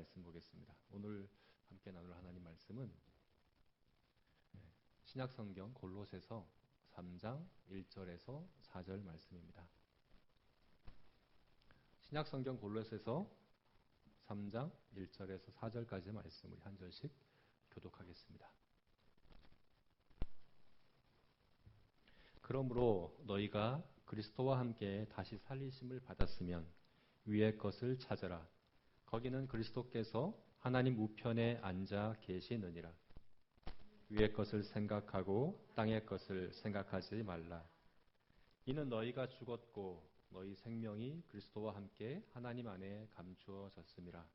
말씀 보겠습니다. 오늘 함께 나눌 하나님 말씀은 신약성경 골로새서 3장 1절에서 4절 말씀입니다. 신약성경 골로새서 3장 1절에서 4절까지의 말씀을 한 절씩 교독하겠습니다. 그러므로 너희가 그리스도와 함께 다시 살리심을 받았으면 위의 것을 찾으라. 거기는 그리스도께서 하나님 우편에 앉아 계시느니라. 위의 것을 생각하고 땅의 것을 생각하지 말라. 이는 너희가 죽었고 너희 생명이 그리스도와 함께 하나님 안에 감추어졌음이라.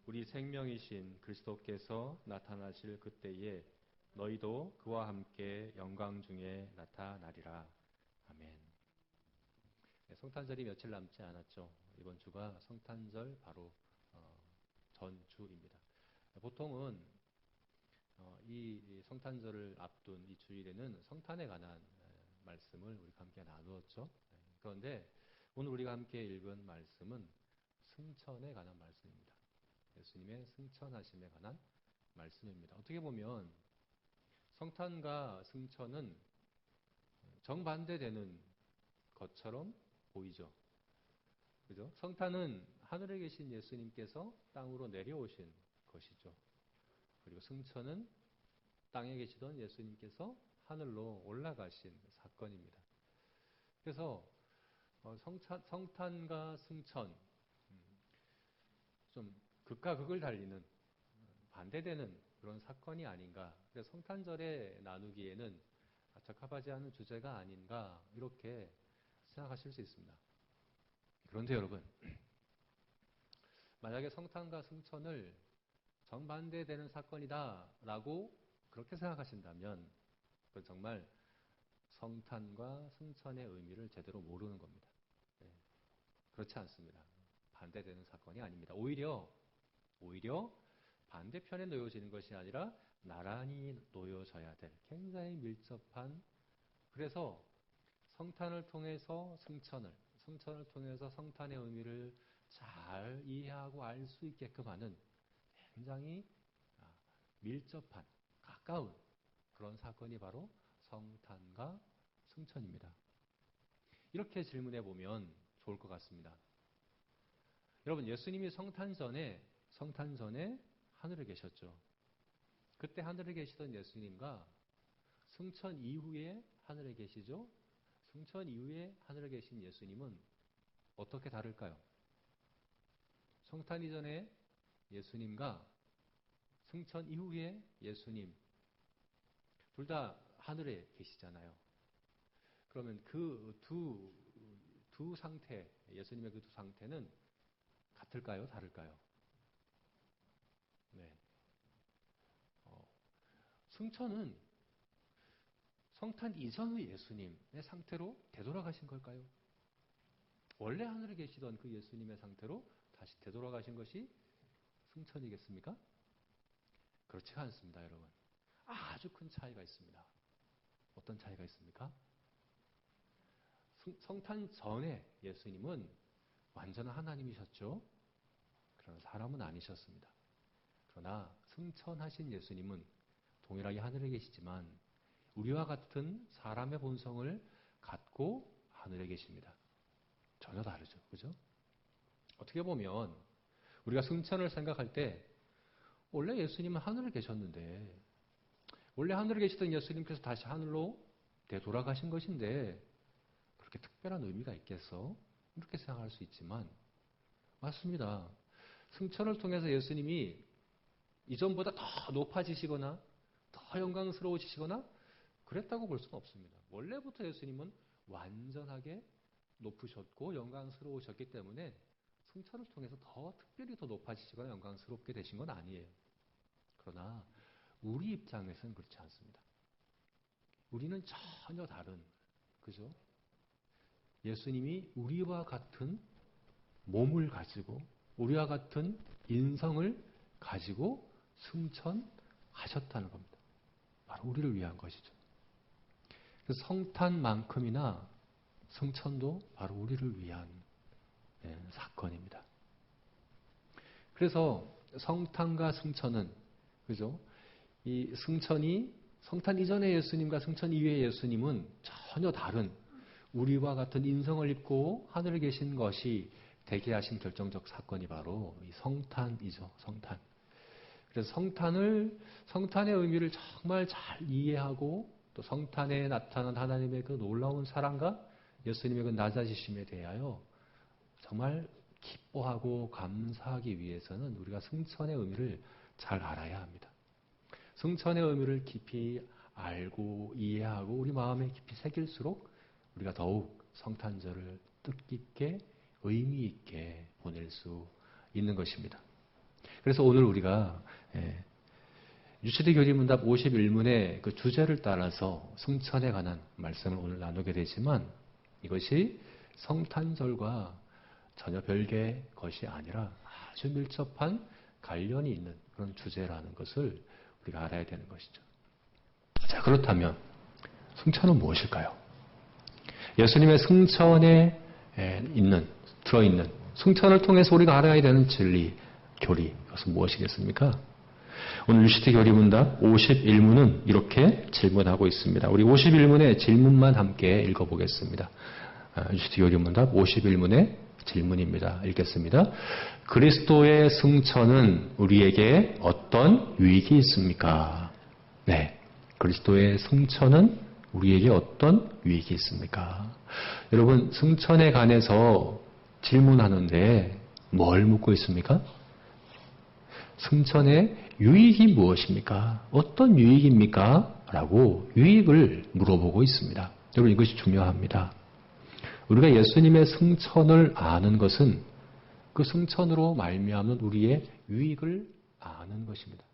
우리 생명이신 그리스도께서 나타나실 그때에 너희도 그와 함께 영광 중에 나타나리라. 아멘. 성탄절이 며칠 남지 않았죠. 이번 주가 성탄절 바로 전주입니다. 보통은 이 성탄절을 앞둔 이 주일에는 성탄에 관한 말씀을 우리가 함께 나누었죠. 그런데 오늘 우리가 함께 읽은 말씀은 승천에 관한 말씀입니다. 예수님의 승천하심에 관한 말씀입니다. 어떻게 보면 성탄과 승천은 정반대되는 것처럼 보이죠. 그죠? 성탄은 하늘에 계신 예수님께서 땅으로 내려오신 것이죠. 그리고 승천은 땅에 계시던 예수님께서 하늘로 올라가신 사건입니다. 그래서 성탄과 승천, 좀 극과 극을 달리는 반대되는 그런 사건이 아닌가. 그래서 성탄절에 나누기에는 적합하지 않은 주제가 아닌가 이렇게 생각하실 수 있습니다. 그런데 여러분, 만약에 성탄과 승천을 정반대되는 사건이다라고 그렇게 생각하신다면 그건 정말 성탄과 승천의 의미를 제대로 모르는 겁니다. 네. 그렇지 않습니다. 반대되는 사건이 아닙니다. 오히려 반대편에 놓여지는 것이 아니라 나란히 놓여져야 될 굉장히 밀접한, 그래서 성탄을 통해서 승천을 통해서 성탄의 의미를 잘 이해하고 알 수 있게끔 하는 굉장히 밀접한, 가까운 그런 사건이 바로 성탄과 승천입니다. 이렇게 질문해 보면 좋을 것 같습니다. 여러분, 예수님이 성탄 전에 하늘에 계셨죠. 그때 하늘에 계시던 예수님과 승천 이후에 하늘에 계시죠. 승천 이후에 하늘에 계신 예수님은 어떻게 다를까요? 성탄 이전에 예수님과 승천 이후에 예수님 둘 다 하늘에 계시잖아요. 그러면 그 두 상태, 예수님의 그 두 상태는 같을까요? 다를까요? 네. 승천은 성탄 이전의 예수님의 상태로 되돌아가신 걸까요? 원래 하늘에 계시던 그 예수님의 상태로 다시 되돌아가신 것이 승천이겠습니까? 그렇지가 않습니다, 여러분. 아주 큰 차이가 있습니다. 어떤 차이가 있습니까? 성탄 전에 예수님은 완전한 하나님이셨죠. 그러나 사람은 아니셨습니다. 그러나 승천하신 예수님은 동일하게 하늘에 계시지만 우리와 같은 사람의 본성을 갖고 하늘에 계십니다. 전혀 다르죠. 그죠? 어떻게 보면 우리가 승천을 생각할 때 원래 예수님은 하늘에 계셨는데, 원래 하늘에 계시던 예수님께서 다시 하늘로 되돌아가신 것인데 그렇게 특별한 의미가 있겠어? 이렇게 생각할 수 있지만 맞습니다. 승천을 통해서 예수님이 이전보다 더 높아지시거나 더 영광스러워지시거나 그랬다고 볼 수는 없습니다. 원래부터 예수님은 완전하게 높으셨고 영광스러우셨기 때문에 승천을 통해서 더 특별히 더 높아지시거나 영광스럽게 되신 건 아니에요. 그러나 우리 입장에서는 그렇지 않습니다. 우리는 전혀 다른, 그죠? 예수님이 우리와 같은 몸을 가지고 우리와 같은 인성을 가지고 승천하셨다는 겁니다. 바로 우리를 위한 것이죠. 그래서 성탄만큼이나 승천도 바로 우리를 위한 사건입니다. 그래서 성탄과 승천은, 그죠? 이 성탄 이전의 예수님과 승천 이후의 예수님은 전혀 다른 우리와 같은 인성을 입고 하늘에 계신 것이 되게 하신 결정적 사건이 바로 이 성탄이죠. 성탄. 그래서 성탄의 의미를 정말 잘 이해하고 또 성탄에 나타난 하나님의 그 놀라운 사랑과 예수님의 그 낮아지심에 대하여 정말 기뻐하고 감사하기 위해서는 우리가 승천의 의미를 잘 알아야 합니다. 승천의 의미를 깊이 알고 이해하고 우리 마음에 깊이 새길수록 우리가 더욱 성탄절을 뜻깊게 의미 있게 보낼 수 있는 것입니다. 그래서 오늘 우리가 유치대 교리문답 51문의 그 주제를 따라서 승천에 관한 말씀을 오늘 나누게 되지만 이것이 성탄절과 전혀 별개의 것이 아니라 아주 밀접한 관련이 있는 그런 주제라는 것을 우리가 알아야 되는 것이죠. 자, 그렇다면 승천은 무엇일까요? 예수님의 승천에 들어있는 승천을 통해서 우리가 알아야 되는 진리, 교리, 그것은 무엇이겠습니까? 오늘 유시태 교리문답 51문은 이렇게 질문하고 있습니다. 우리 51문의 질문만 함께 읽어보겠습니다. 유시태 교리문답 51문의 질문입니다. 읽겠습니다. 그리스도의 승천은 우리에게 어떤 유익이 있습니까? 네, 그리스도의 승천은 우리에게 어떤 유익이 있습니까? 여러분, 승천에 관해서 질문하는데 뭘 묻고 있습니까? 승천의 유익이 무엇입니까? 어떤 유익입니까? 라고 유익을 물어보고 있습니다. 여러분, 이것이 중요합니다. 우리가 예수님의 승천을 아는 것은 그 승천으로 말미암는 우리의 유익을 아는 것입니다.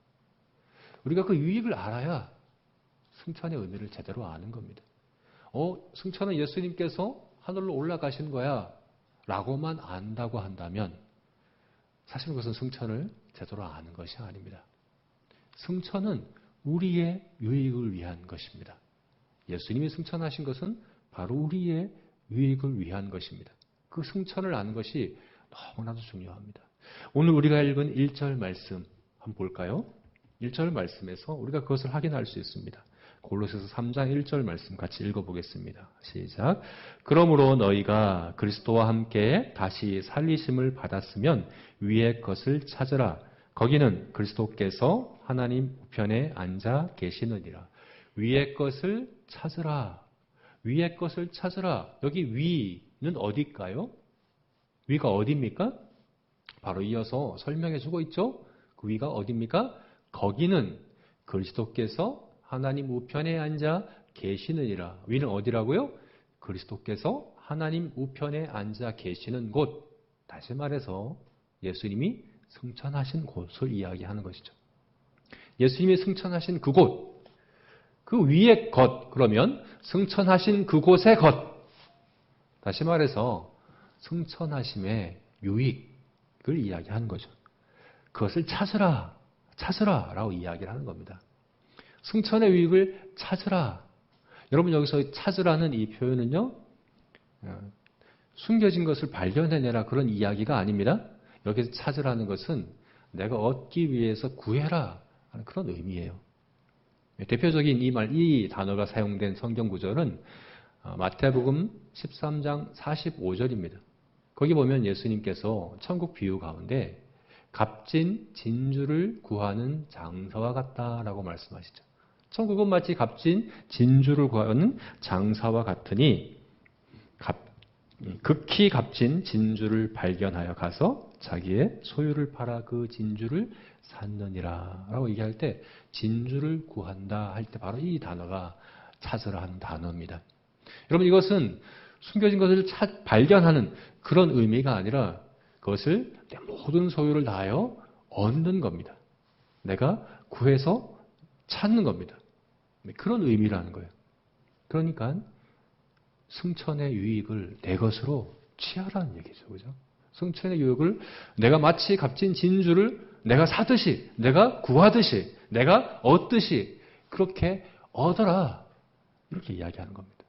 우리가 그 유익을 알아야 승천의 의미를 제대로 아는 겁니다. 승천은 예수님께서 하늘로 올라가신 거야 라고만 안다고 한다면 사실 그것은 승천을 제대로 아는 것이 아닙니다. 승천은 우리의 유익을 위한 것입니다. 예수님이 승천하신 것은 바로 우리의 유익을 위한 것입니다. 그 승천을 아는 것이 너무나도 중요합니다. 오늘 우리가 읽은 1절 말씀 한번 볼까요? 1절 말씀에서 우리가 그것을 확인할 수 있습니다. 골로새서 3장 1절 말씀 같이 읽어보겠습니다. 시작. 그러므로 너희가 그리스도와 함께 다시 살리심을 받았으면 위의 것을 찾으라. 거기는 그리스도께서 하나님 우편에 앉아 계시느니라. 위의 것을 찾으라. 위의 것을 찾으라. 여기 위는 어디일까요? 위가 어디입니까? 바로 이어서 설명해 주고 있죠. 그 위가 어디입니까? 거기는 그리스도께서 하나님 우편에 앉아 계시느니라. 위는 어디라고요? 그리스도께서 하나님 우편에 앉아 계시는 곳. 다시 말해서 예수님이 승천하신 곳을 이야기하는 것이죠. 예수님이 승천하신 그곳, 그 위의 것, 그러면 승천하신 그곳의 것. 다시 말해서 승천하심의 유익을 이야기하는 거죠. 그것을 찾으라, 찾으라 라고 이야기를 하는 겁니다. 승천의 유익을 찾으라. 여러분 여기서 찾으라는 이 표현은요, 숨겨진 것을 발견해내라 그런 이야기가 아닙니다. 여기서 찾으라는 것은 내가 얻기 위해서 구해라 하는 그런 의미예요. 대표적인 이 단어가 사용된 성경 구절은 마태복음 13장 45절입니다. 거기 보면 예수님께서 천국 비유 가운데 값진 진주를 구하는 장사와 같다라고 말씀하시죠. 천국은 마치 값진 진주를 구하는 장사와 같으니 극히 값진 진주를 발견하여 가서 자기의 소유를 팔아 그 진주를 샀느니라 라고 얘기할 때 진주를 구한다 할 때 바로 이 단어가 찾으라 하는 단어입니다. 여러분 이것은 숨겨진 것을 발견하는 그런 의미가 아니라 그것을 내 모든 소유를 다하여 얻는 겁니다. 내가 구해서 찾는 겁니다. 그런 의미라는 거예요. 그러니까 승천의 유익을 내 것으로 취하라는 얘기죠. 그죠? 승천의 유익을 내가 마치 값진 진주를 내가 사듯이, 내가 구하듯이, 내가 얻듯이 그렇게 얻어라. 이렇게 이야기하는 겁니다.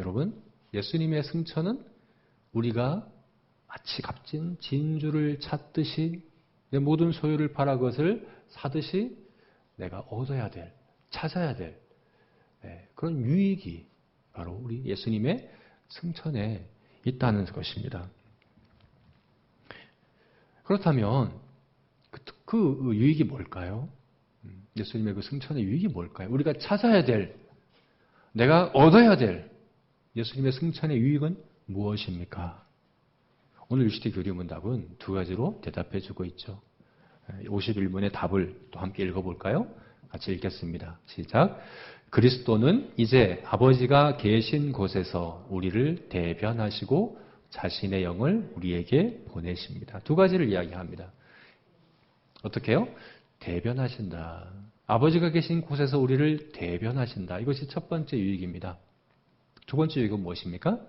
여러분, 예수님의 승천은 우리가 마치 값진 진주를 찾듯이 내 모든 소유를 팔아 그것을 사듯이 내가 얻어야 될, 찾아야 될 그런 유익이 바로 우리 예수님의 승천에 있다는 것입니다. 그렇다면 그 유익이 뭘까요? 예수님의 그 승천의 유익이 뭘까요? 우리가 찾아야 될, 내가 얻어야 될 예수님의 승천의 유익은 무엇입니까? 오늘 유시태 교리문답은 두 가지로 대답해 주고 있죠. 51문의 답을 또 함께 읽어볼까요? 같이 읽겠습니다. 시작. 그리스도는 이제 아버지가 계신 곳에서 우리를 대변하시고 자신의 영을 우리에게 보내십니다. 두 가지를 이야기합니다. 어떻게 해요? 대변하신다. 아버지가 계신 곳에서 우리를 대변하신다. 이것이 첫 번째 유익입니다. 두 번째 유익은 무엇입니까?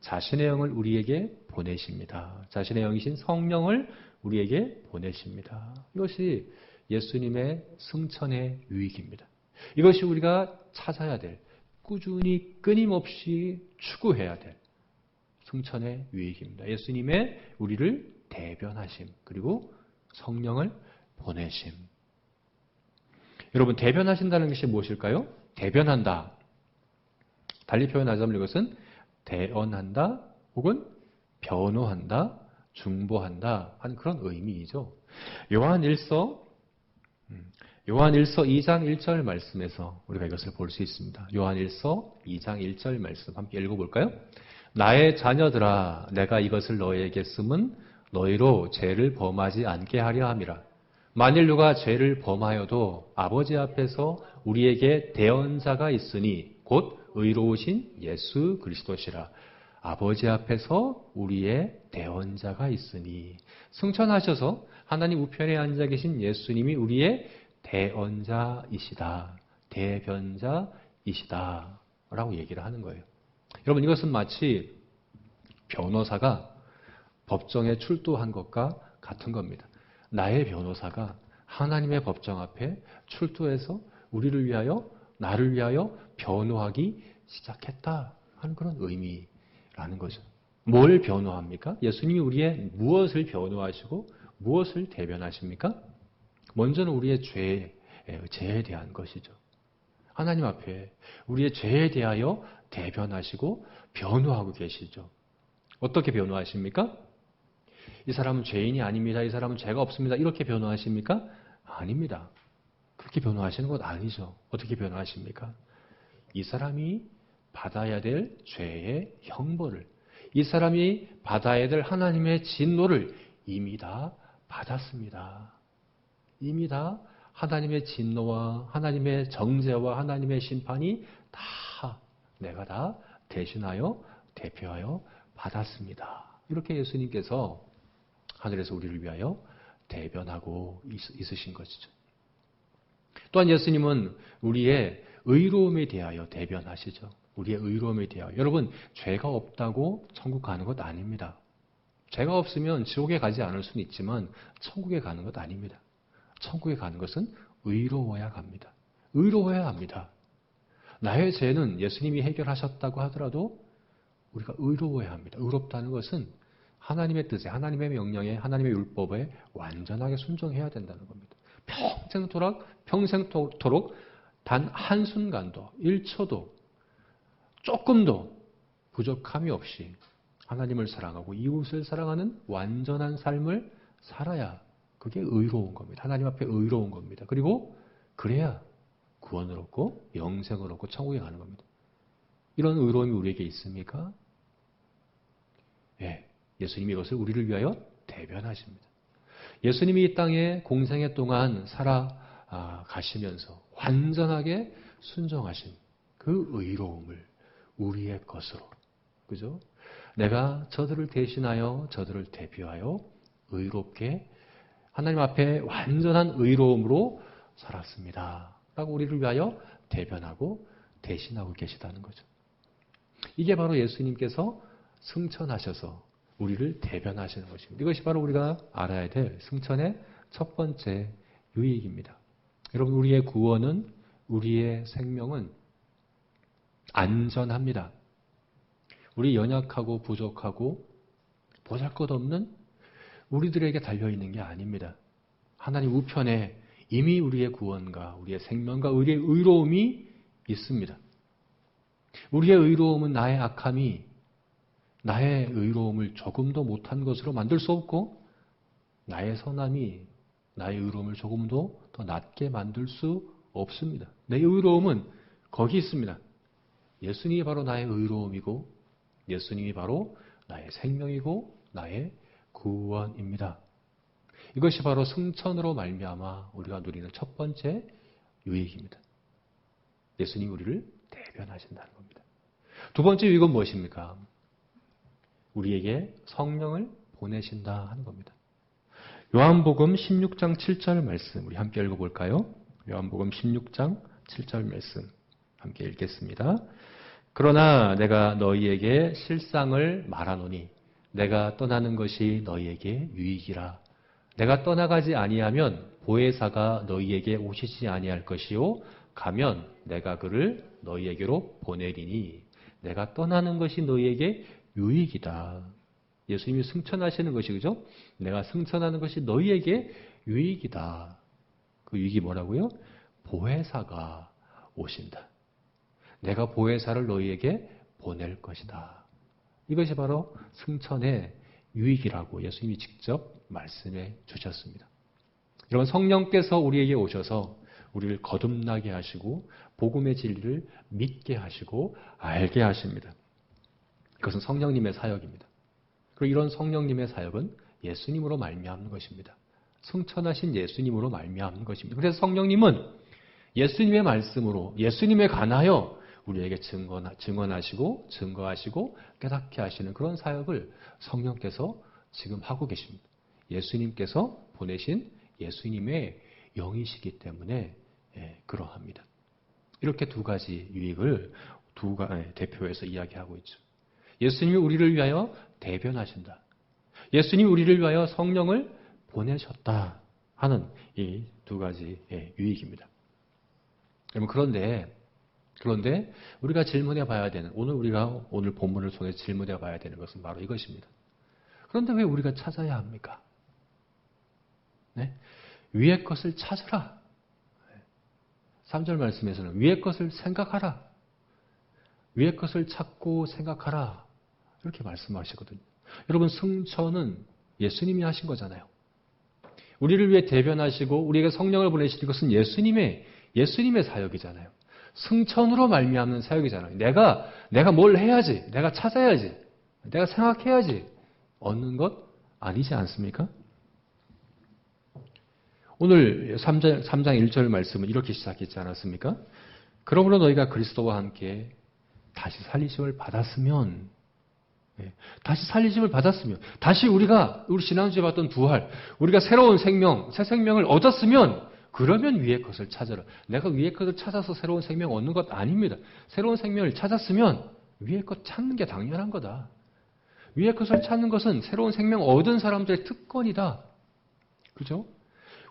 자신의 영을 우리에게 보내십니다. 자신의 영이신 성령을 우리에게 보내십니다. 이것이 예수님의 승천의 유익입니다. 이것이 우리가 찾아야 될, 꾸준히 끊임없이 추구해야 될 승천의 유익입니다. 예수님의 우리를 대변하심, 그리고 성령을 보내심. 여러분, 대변하신다는 것이 무엇일까요? 대변한다. 달리 표현하자면 이것은 대언한다, 혹은 변호한다, 중보한다 하는 그런 의미이죠. 요한일서 2장 1절 말씀에서 우리가 이것을 볼 수 있습니다. 요한일서 2장 1절 말씀 함께 읽어볼까요? 나의 자녀들아, 내가 이것을 너희에게 쓰면 너희로 죄를 범하지 않게 하려 함이라. 만일 누가 죄를 범하여도 아버지 앞에서 우리에게 대언자가 있으니 곧 의로우신 예수 그리스도시라. 아버지 앞에서 우리의 대언자가 있으니, 승천하셔서 하나님 우편에 앉아 계신 예수님이 우리의 대언자이시다, 대변자이시다 라고 얘기를 하는 거예요. 여러분, 이것은 마치 변호사가 법정에 출두한 것과 같은 겁니다. 나의 변호사가 하나님의 법정 앞에 출두해서 우리를 위하여, 나를 위하여 변호하기 시작했다 하는 그런 의미라는 거죠. 뭘 변호합니까? 예수님이 우리의 무엇을 변호하시고 무엇을 대변하십니까? 먼저는 우리의 죄에 대한 것이죠. 하나님 앞에 우리의 죄에 대하여 대변하시고 변호하고 계시죠. 어떻게 변호하십니까? 이 사람은 죄인이 아닙니다. 이 사람은 죄가 없습니다. 이렇게 변호하십니까? 아닙니다. 그렇게 변호하시는 것 아니죠. 어떻게 변호하십니까? 이 사람이 받아야 될 죄의 형벌을, 이 사람이 받아야 될 하나님의 진노를 이미 다 받았습니다. 이미 다 하나님의 진노와 하나님의 정죄와 하나님의 심판이 다 내가 다 대신하여 대표하여 받았습니다. 이렇게 예수님께서 하늘에서 우리를 위하여 대변하고 있으신 것이죠. 또한 예수님은 우리의 의로움에 대하여 대변하시죠. 우리의 의로움에 대하여. 여러분, 죄가 없다고 천국 가는 것 아닙니다. 죄가 없으면 지옥에 가지 않을 수는 있지만 천국에 가는 것 아닙니다. 천국에 가는 것은 의로워야 갑니다. 의로워야 합니다. 나의 죄는 예수님이 해결하셨다고 하더라도 우리가 의로워야 합니다. 의롭다는 것은 하나님의 뜻에, 하나님의 명령에, 하나님의 율법에 완전하게 순종해야 된다는 겁니다. 평생토록 단 한순간도, 1초도, 조금도 부족함이 없이 하나님을 사랑하고 이웃을 사랑하는 완전한 삶을 살아야 그게 의로운 겁니다. 하나님 앞에 의로운 겁니다. 그리고 그래야 구원을 얻고 영생을 얻고 천국에 가는 겁니다. 이런 의로움이 우리에게 있습니까? 예, 예수님이 이것을 우리를 위하여 대변하십니다. 예수님이 이 땅에 공생애 동안 살아가시면서 완전하게 순종하신 그 의로움을 우리의 것으로, 그죠? 내가 저들을 대신하여 저들을 대표하여 의롭게 하나님 앞에 완전한 의로움으로 살았습니다 라고 우리를 위하여 대변하고 대신하고 계시다는 거죠. 이게 바로 예수님께서 승천하셔서 우리를 대변하시는 것입니다. 이것이 바로 우리가 알아야 될 승천의 첫 번째 유익입니다. 여러분, 우리의 구원은, 우리의 생명은 안전합니다. 우리 연약하고 부족하고 보잘것없는 우리들에게 달려있는 게 아닙니다. 하나님 우편에 이미 우리의 구원과 우리의 생명과 우리의 의로움이 있습니다. 우리의 의로움은 나의 악함이 나의 의로움을 조금도 못한 것으로 만들 수 없고 나의 선함이 나의 의로움을 조금도 더 낮게 만들 수 없습니다. 내 의로움은 거기 있습니다. 예수님이 바로 나의 의로움이고 예수님이 바로 나의 생명이고 나의 구원입니다. 이것이 바로 승천으로 말미암아 우리가 누리는 첫 번째 유익입니다. 예수님이 우리를 대변하신다는 겁니다. 두 번째 유익은 무엇입니까? 우리에게 성령을 보내신다 하는 겁니다. 요한복음 16장 7절 말씀 우리 함께 읽어볼까요? 요한복음 16장 7절 말씀 함께 읽겠습니다. 그러나 내가 너희에게 실상을 말하노니 내가 떠나는 것이 너희에게 유익이라. 내가 떠나가지 아니하면 보혜사가 너희에게 오시지 아니할 것이요 가면 내가 그를 너희에게로 보내리니 내가 떠나는 것이 너희에게 유익이다. 예수님이 승천하시는 것이 그죠? 내가 승천하는 것이 너희에게 유익이다. 그 유익이 뭐라고요? 보혜사가 오신다. 내가 보혜사를 너희에게 보낼 것이다. 이것이 바로 승천의 유익이라고 예수님이 직접 말씀해 주셨습니다. 여러분 성령께서 우리에게 오셔서 우리를 거듭나게 하시고 복음의 진리를 믿게 하시고 알게 하십니다. 그것은 성령님의 사역입니다. 그리고 이런 성령님의 사역은 예수님으로 말미암는 것입니다. 승천하신 예수님으로 말미암는 것입니다. 그래서 성령님은 예수님의 말씀으로 예수님에 관하여 우리에게 증언하시고 증거하시고 깨닫게 하시는 그런 사역을 성령께서 지금 하고 계십니다. 예수님께서 보내신 예수님의 영이시기 때문에 그러합니다. 이렇게 두 가지 유익을 대표해서 이야기하고 있죠. 예수님이 우리를 위하여 대변하신다. 예수님이 우리를 위하여 성령을 보내셨다 하는 이 두 가지 유익입니다. 여러분 그런데 우리가 질문해 봐야 되는 오늘 본문을 통해 질문해 봐야 되는 것은 바로 이것입니다. 그런데 왜 우리가 찾아야 합니까? 네? 위의 것을 찾으라. 3절 말씀에서는 위의 것을 생각하라. 위의 것을 찾고 생각하라. 이렇게 말씀하시거든요. 여러분 승천은 예수님이 하신 거잖아요. 우리를 위해 대변하시고 우리에게 성령을 보내시는 것은 예수님의 사역이잖아요. 승천으로 말미암는 사역이잖아요. 내가 뭘 해야지, 내가 찾아야지, 내가 생각해야지 얻는 것 아니지 않습니까? 오늘 3장 1절 말씀은 이렇게 시작했지 않았습니까? 그러므로 너희가 그리스도와 함께 다시 살리심을 받았으면 다시 우리 지난주에 봤던 부활, 우리가 새로운 생명, 새 생명을 얻었으면 그러면 위의 것을 찾아라. 내가 위의 것을 찾아서 새로운 생명 얻는 것 아닙니다. 새로운 생명을 찾았으면 위의 것 찾는 게 당연한 거다. 위의 것을 찾는 것은 새로운 생명 얻은 사람들의 특권이다. 그죠?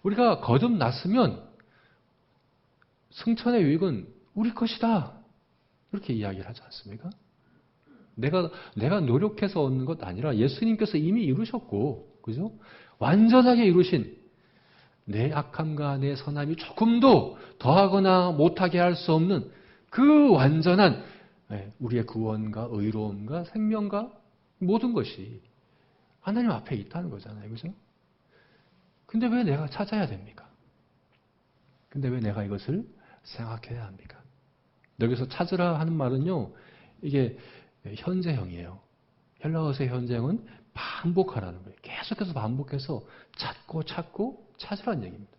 우리가 거듭났으면 승천의 유익은 우리 것이다. 이렇게 이야기를 하지 않습니까? 내가 노력해서 얻는 것 아니라 예수님께서 이미 이루셨고, 그죠? 완전하게 이루신 내 악함과 내 선함이 조금도 더하거나 못하게 할 수 없는 그 완전한 우리의 구원과 의로움과 생명과 모든 것이 하나님 앞에 있다는 거잖아요. 그죠? 근데 왜 내가 찾아야 됩니까? 근데 왜 내가 이것을 생각해야 합니까? 여기서 찾으라 하는 말은요, 이게 현재형이에요. 헬라어의 현재형은 반복하라는 거예요. 계속해서 반복해서 찾고 찾으라는 얘기입니다.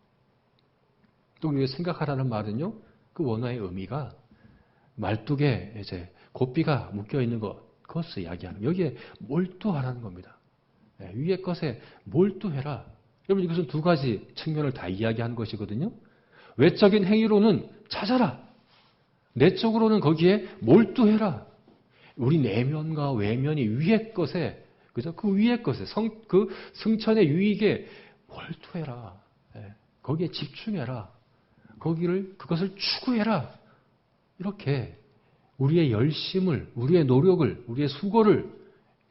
또 우리가 생각하라는 말은요, 그 원어의 의미가 말뚝에 이제 고삐가 묶여 있는 그것을 이야기하는 거예요. 여기에 몰두하라는 겁니다. 위의 것에 몰두해라. 여러분 이것은 두 가지 측면을 다 이야기하는 것이거든요. 외적인 행위로는 찾아라. 내적으로는 거기에 몰두해라. 우리 내면과 외면이 위의 것에, 그죠? 그 위의 것에, 그 승천의 유익에 몰두해라. 거기에 집중해라. 그것을 추구해라. 이렇게 우리의 열심을, 우리의 노력을, 우리의 수고를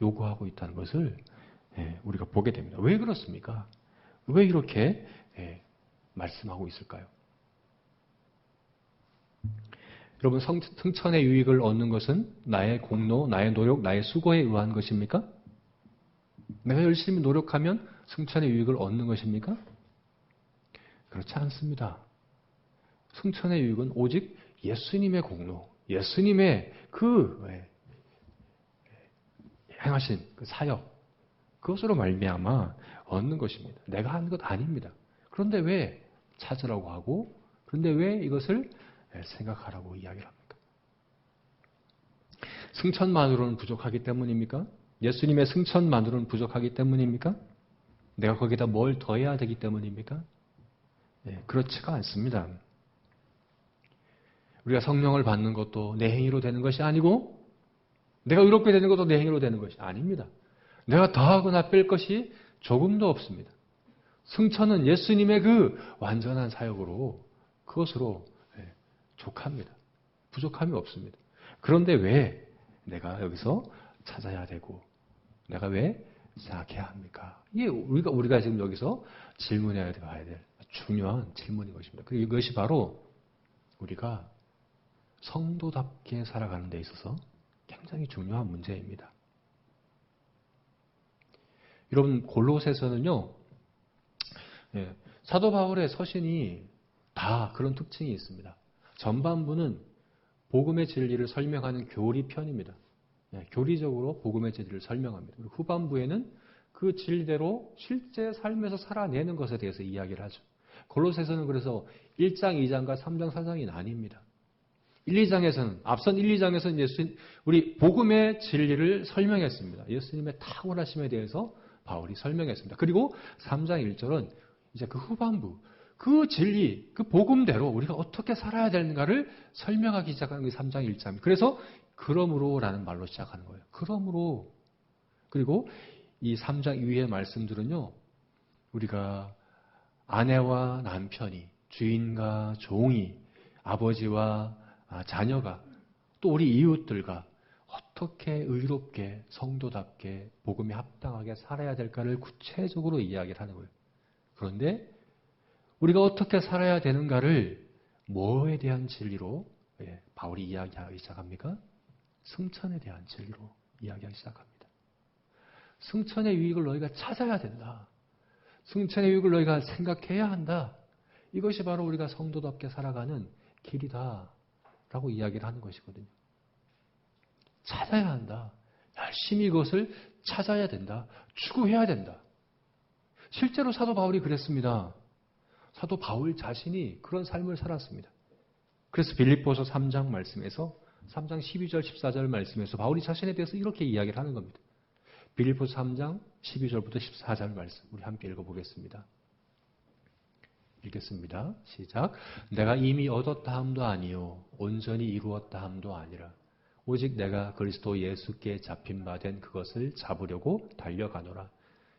요구하고 있다는 것을 우리가 보게 됩니다. 왜 그렇습니까? 왜 이렇게 말씀하고 있을까요? 여러분, 승천의 유익을 얻는 것은 나의 공로, 나의 노력, 나의 수고에 의한 것입니까? 내가 열심히 노력하면 승천의 유익을 얻는 것입니까? 그렇지 않습니다. 승천의 유익은 오직 예수님의 공로, 예수님의 행하신 그 사역, 그것으로 말미암아 얻는 것입니다. 내가 하는 것 아닙니다. 그런데 왜 찾으라고 하고, 그런데 왜 이것을 생각하라고 이야기를 합니까? 승천만으로는 부족하기 때문입니까? 예수님의 승천만으로는 부족하기 때문입니까? 내가 거기다 뭘 더해야 되기 때문입니까? 그렇지가 않습니다. 우리가 성령을 받는 것도 내 행위로 되는 것이 아니고, 내가 의롭게 되는 것도 내 행위로 되는 것이 아닙니다. 내가 더하거나 뺄 것이 조금도 없습니다. 승천은 예수님의 그 완전한 사역으로, 그것으로 족합니다. 부족함이 없습니다. 그런데 왜 내가 여기서 찾아야 되고, 내가 왜 생각해야 합니까? 이게 우리가 지금 여기서 질문해야 될 중요한 질문인 것입니다. 그리고 이것이 바로 우리가 성도답게 살아가는 데 있어서 굉장히 중요한 문제입니다. 여러분, 골로새서는요, 사도 바울의 서신이 다 그런 특징이 있습니다. 전반부는 복음의 진리를 설명하는 교리편입니다. 교리적으로 복음의 진리를 설명합니다. 그리고 후반부에는 그 진리대로 실제 삶에서 살아내는 것에 대해서 이야기를 하죠. 골로새서는 그래서 1장, 2장과 3장, 4장이 나뉩니다. 앞선 1, 2장에서는 우리 복음의 진리를 설명했습니다. 예수님의 탁월하심에 대해서 바울이 설명했습니다. 그리고 3장 1절은 이제 그 후반부, 그 진리, 그 복음대로 우리가 어떻게 살아야 되는가를 설명하기 시작하는 게 3장 1절입니다. 그래서 그러므로라는 말로 시작하는 거예요. 그러므로. 그리고 이 3장 이후의 말씀들은요, 우리가 아내와 남편이, 주인과 종이, 아버지와 자녀가, 또 우리 이웃들과 어떻게 의롭게 성도답게 복음에 합당하게 살아야 될까를 구체적으로 이야기를 하는 거예요. 그런데 우리가 어떻게 살아야 되는가를 뭐에 대한 진리로 바울이 이야기하기 시작합니까? 승천에 대한 진리로 이야기하기 시작합니다. 승천의 유익을 너희가 찾아야 된다. 승천의 유익을 너희가 생각해야 한다. 이것이 바로 우리가 성도답게 살아가는 길이다 라고 이야기를 하는 것이거든요. 찾아야 한다. 열심히 이것을 찾아야 된다. 추구해야 된다. 실제로 사도 바울이 그랬습니다. 사도 바울 자신이 그런 삶을 살았습니다. 그래서 빌립보서 3장 말씀에서 3장 12절 14절 말씀에서 바울이 자신에 대해서 이렇게 이야기를 하는 겁니다. 빌립보서 3장 12절부터 14절 말씀 우리 함께 읽어보겠습니다. 읽겠습니다. 시작. 내가 이미 얻었다 함도 아니요 온전히 이루었다 함도 아니라 오직 내가 그리스도 예수께 잡힌 바 된 그것을 잡으려고 달려가노라.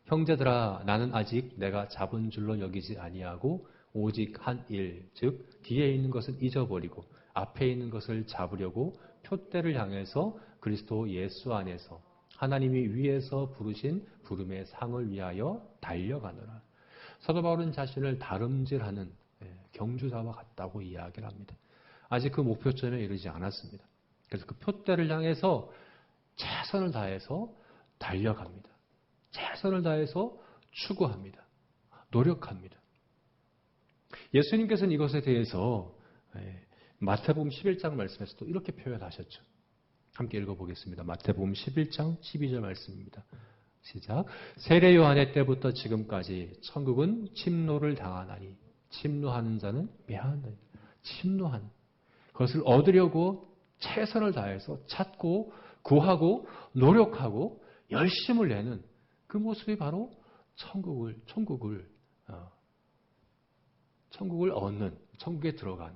형제들아 나는 아직 내가 잡은 줄로 여기지 아니하고 오직 한 일, 즉 뒤에 있는 것은 잊어버리고 앞에 있는 것을 잡으려고 표대를 향해서 그리스도 예수 안에서 하나님이 위에서 부르신 부름의 상을 위하여 달려가노라. 사도 바울은 자신을 다름질하는 경주자와 같다고 이야기를 합니다. 아직 그 목표점에 이르지 않았습니다. 그래서 그 표대를 향해서 최선을 다해서 달려갑니다. 최선을 다해서 추구합니다. 노력합니다. 예수님께서는 이것에 대해서 마태복음 11장 말씀에서도 이렇게 표현하셨죠. 함께 읽어보겠습니다. 마태복음 11장 12절 말씀입니다. 시작. 세례 요한의 때부터 지금까지 천국은 침노를 당하나니 침노하는 자는 매한다. 침노한 그것을 얻으려고 최선을 다해서 찾고 구하고 노력하고 열심을 내는 그 모습이 바로 천국을 얻는, 천국에 들어가는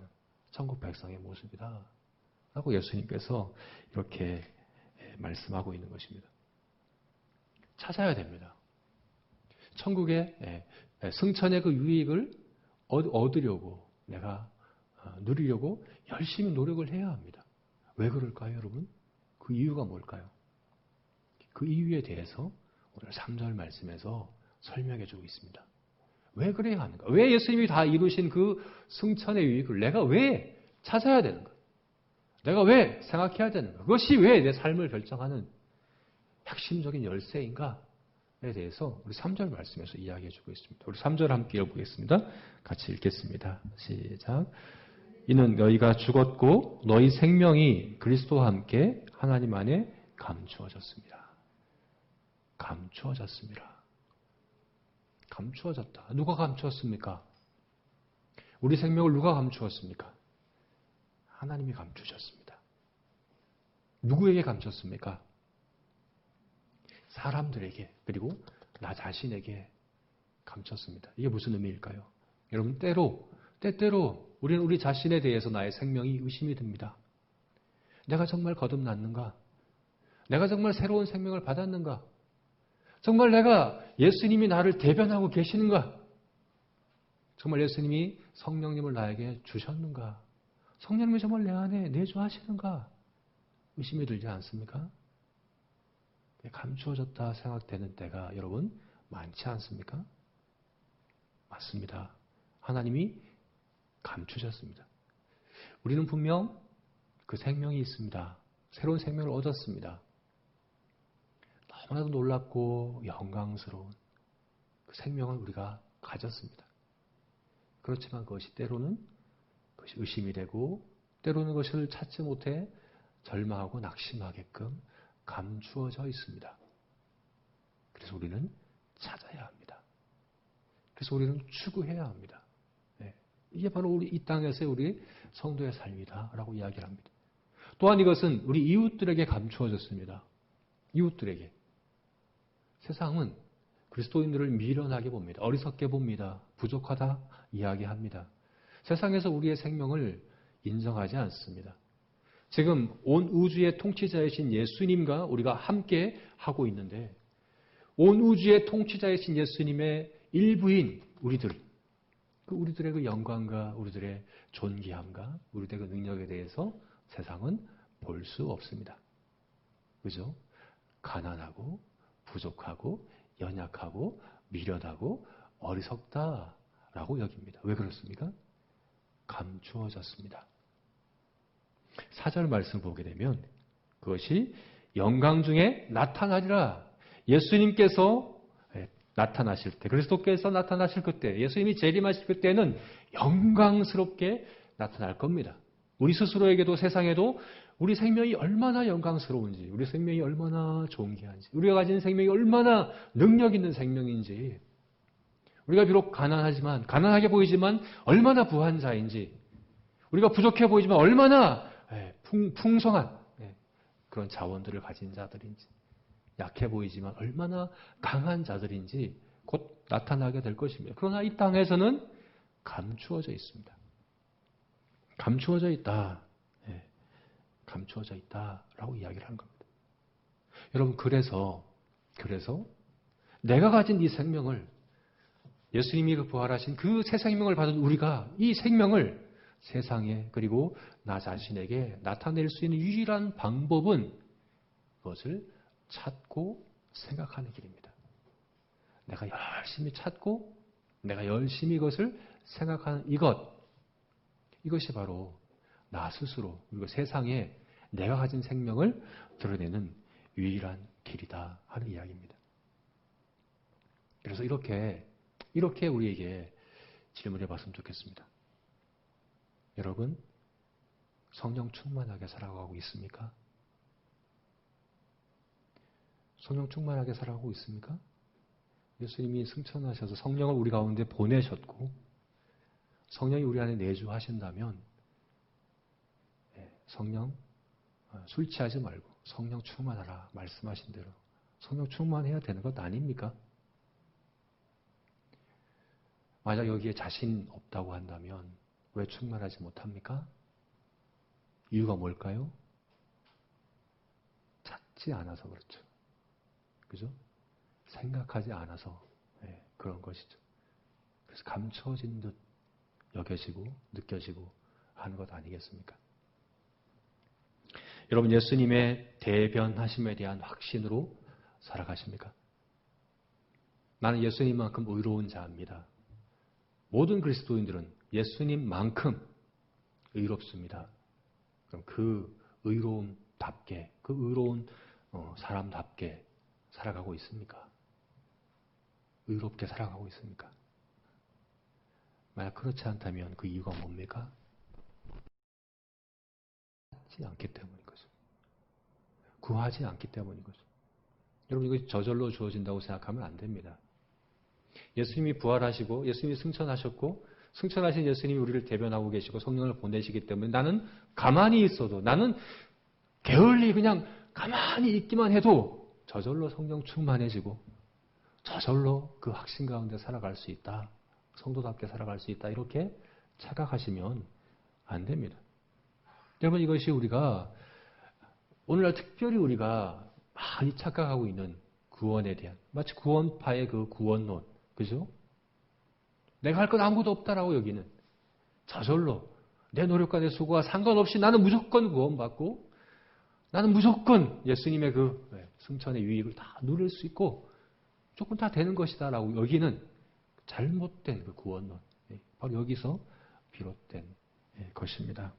천국 백성의 모습이다 라고 예수님께서 이렇게 말씀하고 있는 것입니다. 찾아야 됩니다. 천국의 승천의 그 유익을 얻으려고 내가 누리려고 열심히 노력을 해야 합니다. 왜 그럴까요, 여러분? 그 이유가 뭘까요? 그 이유에 대해서 오늘 3절 말씀에서 설명해 주고 있습니다. 왜 그래야 하는가? 왜 예수님이 다 이루신 그 승천의 유익을 내가 왜 찾아야 되는가? 내가 왜 생각해야 되는가? 그것이 왜 내 삶을 결정하는 핵심적인 열쇠인가에 대해서 우리 3절 말씀에서 이야기해 주고 있습니다. 우리 3절 함께 읽어보겠습니다. 같이 읽겠습니다. 시작. 이는 너희가 죽었고 너희 생명이 그리스도와 함께 하나님 안에 감추어졌습니다. 감추어졌습니다. 감추어졌다. 누가 감추었습니까? 우리 생명을 누가 감추었습니까? 하나님이 감추셨습니다. 누구에게 감췄습니까? 사람들에게, 그리고 나 자신에게 감췄습니다. 이게 무슨 의미일까요? 여러분, 때때로 우리는 우리 자신에 대해서 나의 생명이 의심이 듭니다. 내가 정말 거듭났는가? 내가 정말 새로운 생명을 받았는가? 정말 내가 예수님이 나를 대변하고 계시는가? 정말 예수님이 성령님을 나에게 주셨는가? 성령님이 정말 내 안에 내주하시는가? 의심이 들지 않습니까? 감추어졌다 생각되는 때가 여러분 많지 않습니까? 맞습니다. 하나님이 감추셨습니다. 우리는 분명 그 생명이 있습니다. 새로운 생명을 얻었습니다. 너무나도 놀랍고 영광스러운 그 생명을 우리가 가졌습니다. 그렇지만 그것이 때로는 그것이 의심이 되고 때로는 그것을 찾지 못해 절망하고 낙심하게끔 감추어져 있습니다. 그래서 우리는 찾아야 합니다. 그래서 우리는 추구해야 합니다. 네. 이게 바로 우리 이 땅에서의 우리 성도의 삶이다라고 이야기를 합니다. 또한 이것은 우리 이웃들에게 감추어졌습니다. 이웃들에게. 세상은 그리스도인들을 미련하게 봅니다. 어리석게 봅니다. 부족하다 이야기합니다. 세상에서 우리의 생명을 인정하지 않습니다. 지금 온 우주의 통치자이신 예수님과 우리가 함께 하고 있는데 온 우주의 통치자이신 예수님의 일부인 우리들의 그 영광과 우리들의 존귀함과 우리들의 그 능력에 대해서 세상은 볼 수 없습니다. 그죠? 가난하고 부족하고 연약하고 미련하고 어리석다라고 여깁니다. 왜 그렇습니까? 감추어졌습니다. 4절 말씀을 보게 되면 그것이 영광 중에 나타나리라. 예수님께서 나타나실 때, 그리스도께서 나타나실 그때, 예수님이 재림하실 그때는 영광스럽게 나타날 겁니다. 우리 스스로에게도 세상에도 우리 생명이 얼마나 영광스러운지, 우리 생명이 얼마나 존귀한지, 우리가 가진 생명이 얼마나 능력 있는 생명인지, 우리가 비록 가난하게 보이지만 얼마나 부한 자인지, 우리가 부족해 보이지만 얼마나 풍성한 그런 자원들을 가진 자들인지, 약해 보이지만 얼마나 강한 자들인지 곧 나타나게 될 것입니다. 그러나 이 땅에서는 감추어져 있습니다. 감추어져 있다. 감추어져 있다라고 이야기를 한 겁니다. 여러분, 그래서 내가 가진 이 생명을 예수님이 부활하신 그 새 생명을 받은 우리가 이 생명을 세상에 그리고 나 자신에게 나타낼 수 있는 유일한 방법은 그것을 찾고 생각하는 길입니다. 내가 열심히 찾고 내가 열심히 이것을 생각하는 이것이 바로 나 스스로 그리고 세상에 내가 가진 생명을 드러내는 유일한 길이다 하는 이야기입니다. 그래서 이렇게 우리에게 질문해 봤으면 좋겠습니다. 여러분, 성령 충만하게 살아가고 있습니까? 성령 충만하게 살아가고 있습니까? 예수님이 승천하셔서 성령을 우리 가운데 보내셨고 성령이 우리 안에 내주하신다면 성령 술 취하지 말고 성령 충만하라 말씀하신 대로 성령 충만해야 되는 것 아닙니까? 만약 여기에 자신 없다고 한다면 왜 충만하지 못합니까? 이유가 뭘까요? 찾지 않아서 그렇죠. 그죠? 생각하지 않아서 그런 것이죠. 그래서 감춰진 듯 여겨지고 느껴지고 하는 것 아니겠습니까? 여러분, 예수님의 대변하심에 대한 확신으로 살아가십니까? 나는 예수님만큼 의로운 자입니다. 모든 그리스도인들은 예수님만큼 의롭습니다. 그럼 그 의로움답게, 그 의로운 사람답게 살아가고 있습니까? 의롭게 살아가고 있습니까? 만약 그렇지 않다면 그 이유가 뭡니까? 하지 않기 때문인 거죠. 구하지 않기 때문인 거죠. 여러분, 이거 저절로 주어진다고 생각하면 안 됩니다. 예수님이 부활하시고 예수님이 승천하셨고 승천하신 예수님이 우리를 대변하고 계시고 성령을 보내시기 때문에 나는 가만히 있어도, 나는 게을리 그냥 가만히 있기만 해도 저절로 성령 충만해지고 저절로 그 확신 가운데 살아갈 수 있다. 성도답게 살아갈 수 있다. 이렇게 착각하시면 안 됩니다. 여러분, 이것이 우리가 오늘날 특별히 우리가 많이 착각하고 있는 구원에 대한, 마치 구원파의 그 구원론, 그죠? 내가 할 건 아무것도 없다라고 여기는, 저절로 내 노력과 내 수고와 상관없이 나는 무조건 구원받고 나는 무조건 예수님의 그 승천의 유익을 다 누릴 수 있고 무조건 다 되는 것이다 라고 여기는 잘못된 그 구원론, 바로 여기서 비롯된 것입니다.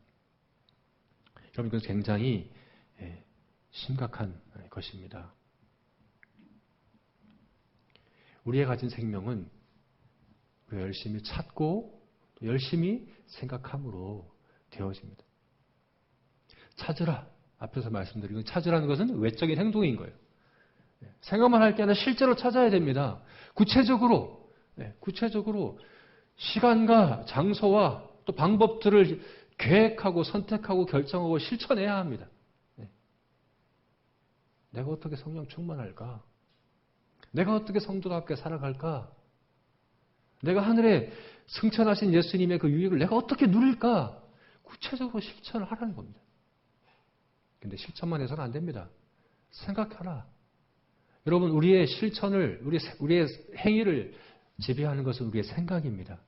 여러분, 이건 굉장히 심각한 것입니다. 우리가 가진 생명은 우리가 열심히 찾고 또 열심히 생각함으로 되어집니다. 찾으라. 앞에서 말씀드린 찾으라는 것은 외적인 행동인 거예요. 생각만 할 게 아니라 실제로 찾아야 됩니다. 구체적으로 시간과 장소와 또 방법들을 계획하고 선택하고 결정하고 실천해야 합니다. 내가 어떻게 성령 충만할까? 내가 어떻게 성도답게 살아갈까? 내가 하늘에 승천하신 예수님의 그 유익을 내가 어떻게 누릴까? 구체적으로 실천을 하라는 겁니다. 근데 실천만 해서는 안 됩니다. 생각하라. 여러분, 우리의 실천을, 우리의 행위를 지배하는 것은 우리의 생각입니다.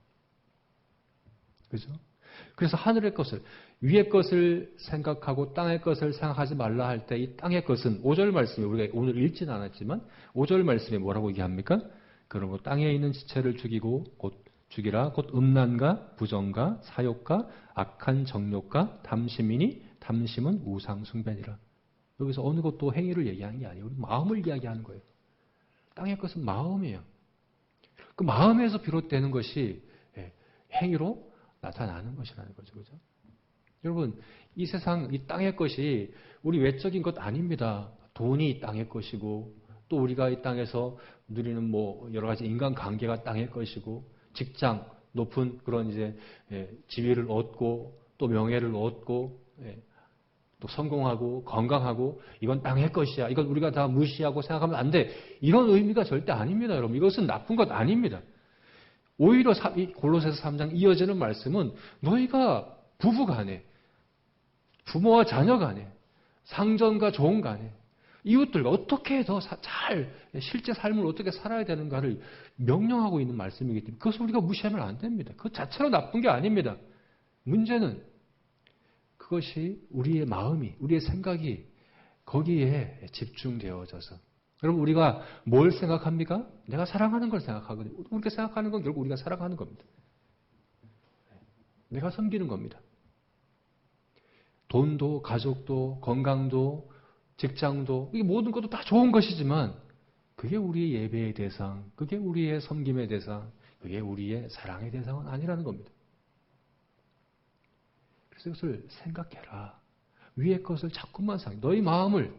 그죠? 그래서 하늘의 것을, 위의 것을 생각하고 땅의 것을 생각하지 말라 할 때 이 땅의 것은 5절 말씀에 우리가 오늘 읽지는 않았지만 5절 말씀에 뭐라고 얘기합니까? 그러므로 땅에 있는 지체를 죽이고 곧 죽이라 곧 음란과 부정과 사욕과 악한 정욕과 탐심이니 탐심은 우상 숭배니라. 여기서 어느 것도 행위를 얘기하는 게 아니에요. 우리 마음을 이야기하는 거예요. 땅의 것은 마음이에요. 그 마음에서 비롯되는 것이 행위로 나타나는 것이라는 거죠. 그죠? 여러분, 이 세상, 이 땅의 것이 우리 외적인 것 아닙니다. 돈이 땅의 것이고, 또 우리가 이 땅에서 누리는 뭐 여러 가지 인간 관계가 땅의 것이고, 직장, 높은 그런 이제 지위를 얻고, 또 명예를 얻고, 또 성공하고 건강하고 이건 땅의 것이야. 이건 우리가 다 무시하고 생각하면 안 돼. 이런 의미가 절대 아닙니다, 여러분. 이것은 나쁜 것 아닙니다. 오히려 골로새서 3장 이어지는 말씀은 너희가 부부간에, 부모와 자녀간에, 상전과 종간에, 이웃들과 어떻게 더 잘 실제 삶을 어떻게 살아야 되는가를 명령하고 있는 말씀이기 때문에 그것을 우리가 무시하면 안 됩니다. 그 자체로 나쁜 게 아닙니다. 문제는 그것이 우리의 마음이, 우리의 생각이 거기에 집중되어져서, 여러분, 우리가 뭘 생각합니까? 내가 사랑하는 걸 생각하거든요. 우리가 생각하는 건 결국 우리가 사랑하는 겁니다. 내가 섬기는 겁니다. 돈도, 가족도, 건강도, 직장도, 이게 모든 것도 다 좋은 것이지만 그게 우리의 예배의 대상, 그게 우리의 섬김의 대상, 그게 우리의 사랑의 대상은 아니라는 겁니다. 그래서 이것을 생각해라. 위의 것을 자꾸만 생각해. 너희 마음을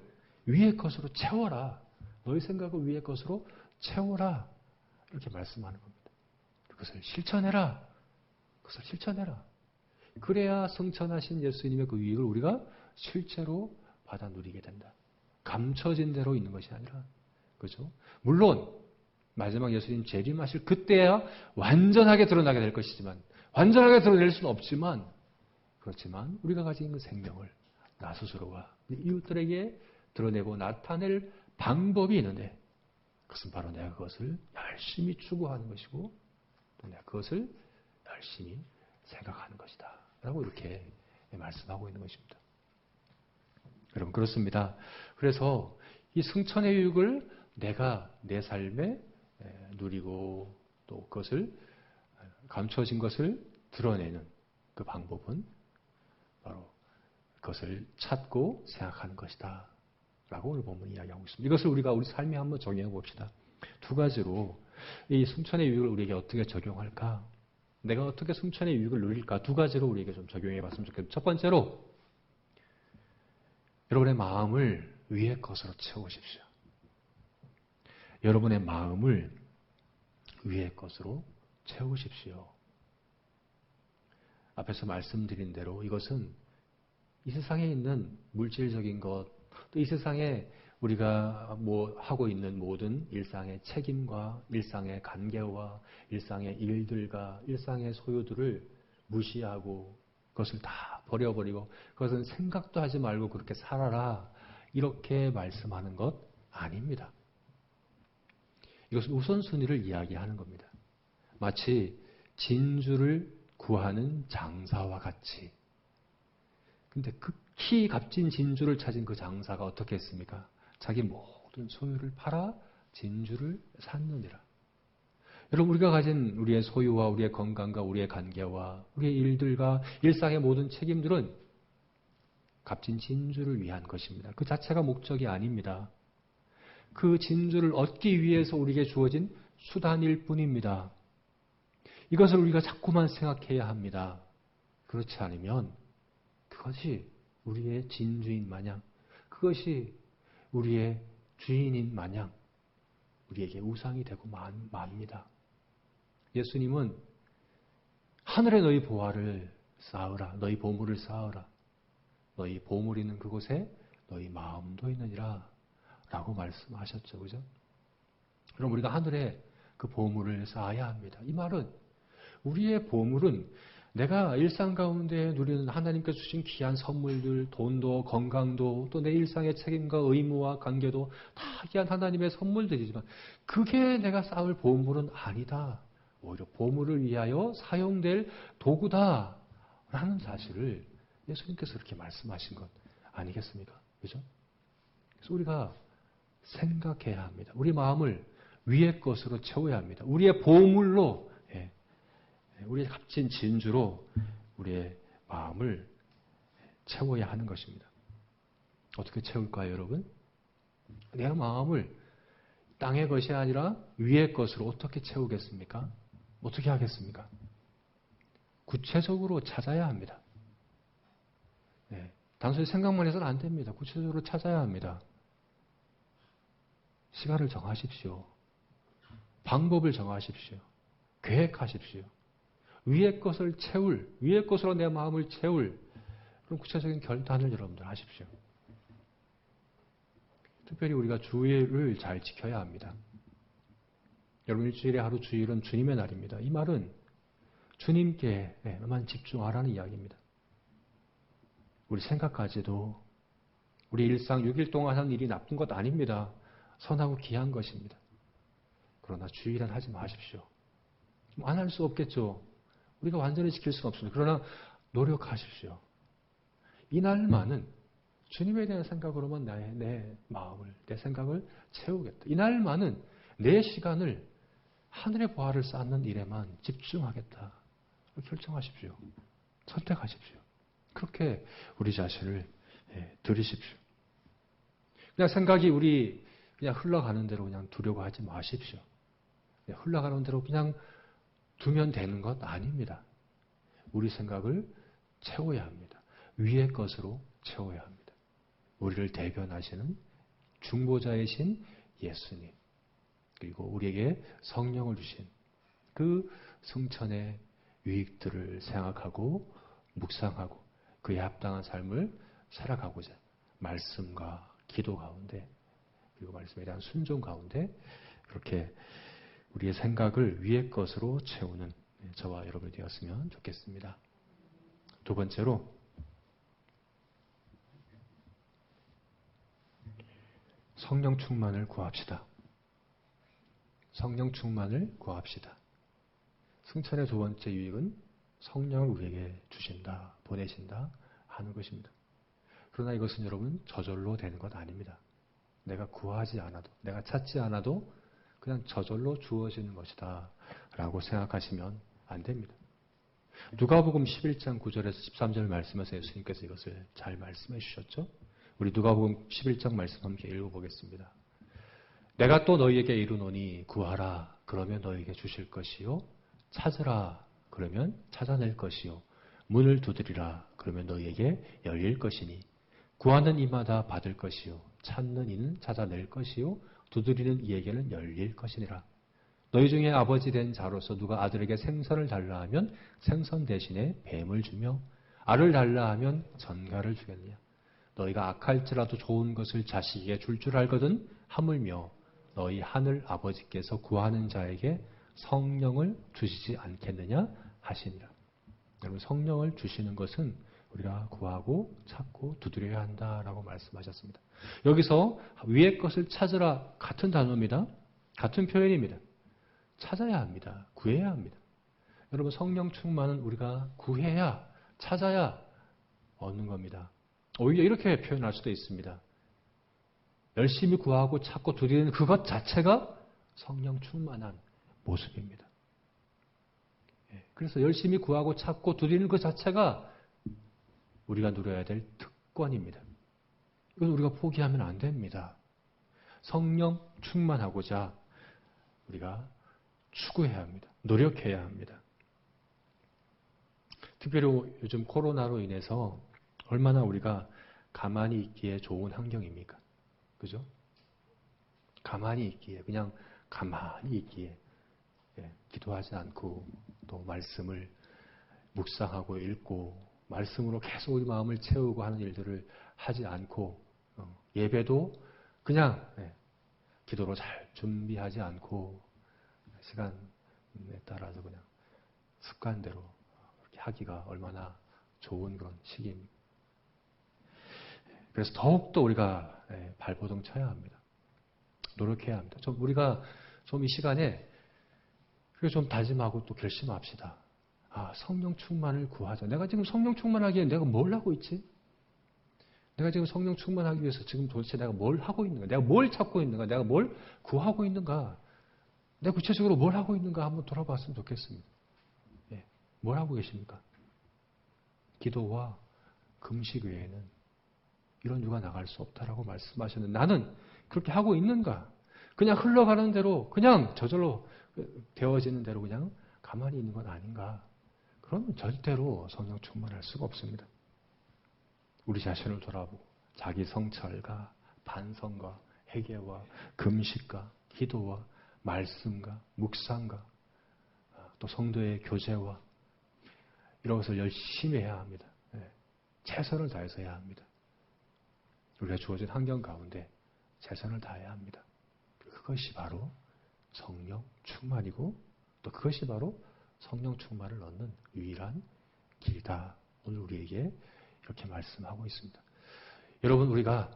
위의 것으로 채워라. 너희 생각을 위의 것으로 채워라. 이렇게 말씀하는 겁니다. 그것을 실천해라. 그것을 실천해라. 그래야 성천하신 예수님의 그 유익을 우리가 실제로 받아 누리게 된다. 감춰진 대로 있는 것이 아니라. 그죠? 물론 마지막 예수님 재림하실 그때야 완전하게 드러나게 될 것이지만, 완전하게 드러낼 수는 없지만, 그렇지만 우리가 가지고 있는 생명을 나 스스로가 이웃들에게 드러내고 나타낼 방법이 있는데, 그것은 바로 내가 그것을 열심히 추구하는 것이고 또 내가 그것을 열심히 생각하는 것이다 라고 이렇게 말씀하고 있는 것입니다. 여러분, 그렇습니다. 그래서 이 승천의 유익을 내가 내 삶에 누리고 또 그것을 감추어진 것을 드러내는 그 방법은 바로 그것을 찾고 생각하는 것이다. 라고 오늘 본문이 이야기하고 있습니다. 이것을 우리가 우리 삶에 한번 적용해 봅시다. 두 가지로 이 승천의 유익을 우리에게 어떻게 적용할까? 내가 어떻게 승천의 유익을 누릴까? 두 가지로 우리에게 좀 적용해 봤으면 좋겠습니다. 첫 번째로 여러분의 마음을 위의 것으로 채우십시오. 여러분의 마음을 위의 것으로 채우십시오. 앞에서 말씀드린 대로 이것은 이 세상에 있는 물질적인 것, 또 이 세상에 우리가 하고 있는 모든 일상의 책임과 일상의 관계와 일상의 일들과 일상의 소유들을 무시하고 그것을 다 버려버리고 그것은 생각도 하지 말고 그렇게 살아라. 이렇게 말씀하는 것 아닙니다. 이것은 우선순위를 이야기하는 겁니다. 마치 진주를 구하는 장사와 같이. 근데 극히 값진 진주를 찾은 그 장사가 어떻게 했습니까? 자기 모든 소유를 팔아 진주를 샀느니라. 여러분, 우리가 가진 우리의 소유와 우리의 건강과 우리의 관계와 우리의 일들과 일상의 모든 책임들은 값진 진주를 위한 것입니다. 그 자체가 목적이 아닙니다. 그 진주를 얻기 위해서 우리에게 주어진 수단일 뿐입니다. 이것을 우리가 자꾸만 생각해야 합니다. 그렇지 않으면 그것이 우리의 진주인 마냥, 그것이 우리의 주인인 마냥 우리에게 우상이 되고 맙니다. 예수님은 하늘에 너희 보화를 쌓으라, 너희 보물을 쌓으라, 너희 보물이 있는 그곳에 너희 마음도 있느니라 라고 말씀하셨죠. 그죠? 그럼 우리가 하늘에 그 보물을 쌓아야 합니다. 이 말은 우리의 보물은 내가 일상 가운데 누리는 하나님께서 주신 귀한 선물들, 돈도 건강도 또 내 일상의 책임과 의무와 관계도 다 귀한 하나님의 선물들이지만 그게 내가 쌓을 보물은 아니다. 오히려 보물을 위하여 사용될 도구다. 라는 사실을 예수님께서 그렇게 말씀하신 것 아니겠습니까? 그죠? 그래서 우리가 생각해야 합니다. 우리 마음을 위의 것으로 채워야 합니다. 우리의 보물로, 우리의 값진 진주로 우리의 마음을 채워야 하는 것입니다. 어떻게 채울까요, 여러분? 내 마음을 땅의 것이 아니라 위의 것으로 어떻게 채우겠습니까? 어떻게 하겠습니까? 구체적으로 찾아야 합니다. 단순히 생각만 해서는 안 됩니다. 구체적으로 찾아야 합니다. 시간을 정하십시오. 방법을 정하십시오. 계획하십시오. 위의 것을 채울, 위의 것으로 내 마음을 채울 그런 구체적인 결단을 여러분들 하십시오. 특별히 우리가 주일을 잘 지켜야 합니다. 여러분 일주일에 하루 주일은 주님의 날입니다. 이 말은 주님께만 집중하라는 이야기입니다. 우리 생각까지도 우리 일상 6일 동안 한 일이 나쁜 것 아닙니다. 선하고 귀한 것입니다. 그러나 주일은 하지 마십시오. 안 할 수 없겠죠. 우리가 완전히 지킬 수는 없습니다. 그러나 노력하십시오. 이날만은 주님에 대한 생각으로만 내 마음을, 내 생각을 채우겠다. 이날만은 내 시간을 하늘의 보화를 쌓는 일에만 집중하겠다. 결정하십시오. 선택하십시오. 그렇게 우리 자신을 들이십시오. 그냥 생각이 그냥 흘러가는 대로 그냥 두려고 하지 마십시오. 흘러가는 대로 그냥 두면 되는 것 아닙니다. 우리 생각을 채워야 합니다. 위의 것으로 채워야 합니다. 우리를 대변하시는 중보자이신 예수님, 그리고 우리에게 성령을 주신 그 승천의 유익들을 생각하고 묵상하고 그에 합당한 삶을 살아가고자 말씀과 기도 가운데 그리고 말씀에 대한 순종 가운데 그렇게 우리의 생각을 위의 것으로 채우는 저와 여러분이 되었으면 좋겠습니다. 두 번째로 성령 충만을 구합시다. 성령 충만을 구합시다. 승천의 두 번째 유익은 성령을 우리에게 주신다, 보내신다 하는 것입니다. 그러나 이것은 여러분 저절로 되는 것 아닙니다. 내가 구하지 않아도, 내가 찾지 않아도 그냥 저절로 주어지는 것이다 라고 생각하시면 안 됩니다. 누가복음 11장 9절에서 13절 말씀에서 예수님께서 이것을 잘 말씀해 주셨죠? 우리 누가복음 11장 말씀 함께 읽어보겠습니다. 내가 또 너희에게 이르노니 구하라 그러면 너희에게 주실 것이요 찾으라 그러면 찾아낼 것이요 문을 두드리라 그러면 너희에게 열릴 것이니 구하는 이마다 받을 것이요 찾는 이는 찾아낼 것이요 두드리는 이에게는 열릴 것이니라. 너희 중에 아버지 된 자로서 누가 아들에게 생선을 달라 하면 생선 대신에 뱀을 주며 알을 달라 하면 전갈을 주겠느냐. 너희가 악할지라도 좋은 것을 자식에게 줄 알거든 하물며 너희 하늘 아버지께서 구하는 자에게 성령을 주시지 않겠느냐 하시니라. 여러분 성령을 주시는 것은 우리가 구하고 찾고 두드려야 한다라고 말씀하셨습니다. 여기서 위의 것을 찾으라 같은 단어입니다. 같은 표현입니다. 찾아야 합니다. 구해야 합니다. 여러분 성령 충만은 우리가 구해야 찾아야 얻는 겁니다. 오히려 이렇게 표현할 수도 있습니다. 열심히 구하고 찾고 두드리는 그것 자체가 성령 충만한 모습입니다. 그래서 열심히 구하고 찾고 두드리는 것 자체가 우리가 누려야 될 특권입니다. 이건 우리가 포기하면 안 됩니다. 성령 충만하고자 우리가 추구해야 합니다. 노력해야 합니다. 특별히 요즘 코로나로 인해서 얼마나 우리가 가만히 있기에 좋은 환경입니까? 그죠? 가만히 있기에, 그냥 가만히 있기에, 기도하지 않고 또 말씀을 묵상하고 읽고 말씀으로 계속 우리 마음을 채우고 하는 일들을 하지 않고 예배도 그냥 기도로 잘 준비하지 않고 시간에 따라서 그냥 습관대로 그렇게 하기가 얼마나 좋은 그런 시기입니다. 그래서 더욱더 우리가 발버둥 쳐야 합니다. 노력해야 합니다. 우리가 좀 이 시간에 좀 다짐하고 또 결심합시다. 성령 충만을 구하자. 내가 지금 성령 충만하기에 내가 뭘 하고 있지? 내가 지금 성령 충만하기 위해서 지금 도대체 내가 뭘 하고 있는가? 내가 뭘 찾고 있는가? 내가 뭘 구하고 있는가? 내가 구체적으로 뭘 하고 있는가 한번 돌아봤으면 좋겠습니다. 뭘 하고 계십니까? 기도와 금식 외에는 이런 유가 나갈 수 없다라고 말씀하셨는데 나는 그렇게 하고 있는가? 그냥 흘러가는 대로 그냥 저절로 되어지는 대로 그냥 가만히 있는 건 아닌가? 그러면 절대로 성령 충만할 수가 없습니다. 우리 자신을 돌아보고 자기 성찰과 반성과 회개와 금식과 기도와 말씀과 묵상과 또 성도의 교제와 이런 것을 열심히 해야 합니다. 최선을 다해서 해야 합니다. 우리가 주어진 환경 가운데 최선을 다해야 합니다. 그것이 바로 성령 충만이고 또 그것이 바로 성령 충만을 얻는 유일한 길이다. 오늘 우리에게 이렇게 말씀하고 있습니다. 여러분 우리가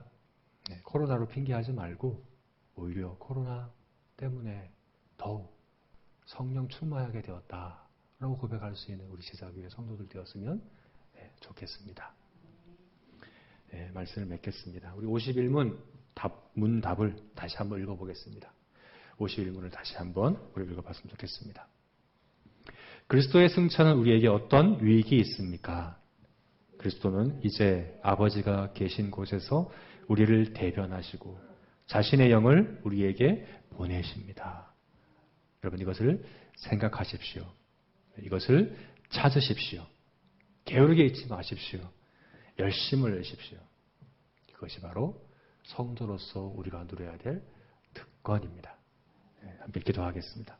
코로나로 핑계하지 말고 오히려 코로나 때문에 더욱 성령 충만하게 되었다라고 고백할 수 있는 우리 제자교회 성도들 되었으면 좋겠습니다. 말씀을 맺겠습니다. 우리 51문 문답을 다시 한번 읽어보겠습니다. 51문을 다시 한번 우리 읽어봤으면 좋겠습니다. 그리스도의 승천은 우리에게 어떤 유익이 있습니까? 그리스도는 이제 아버지가 계신 곳에서 우리를 대변하시고 자신의 영을 우리에게 보내십니다. 여러분 이것을 생각하십시오. 이것을 찾으십시오. 게으르게 있지 마십시오. 열심을 내십시오. 그것이 바로 성도로서 우리가 누려야 될 특권입니다. 함께 기도하겠습니다.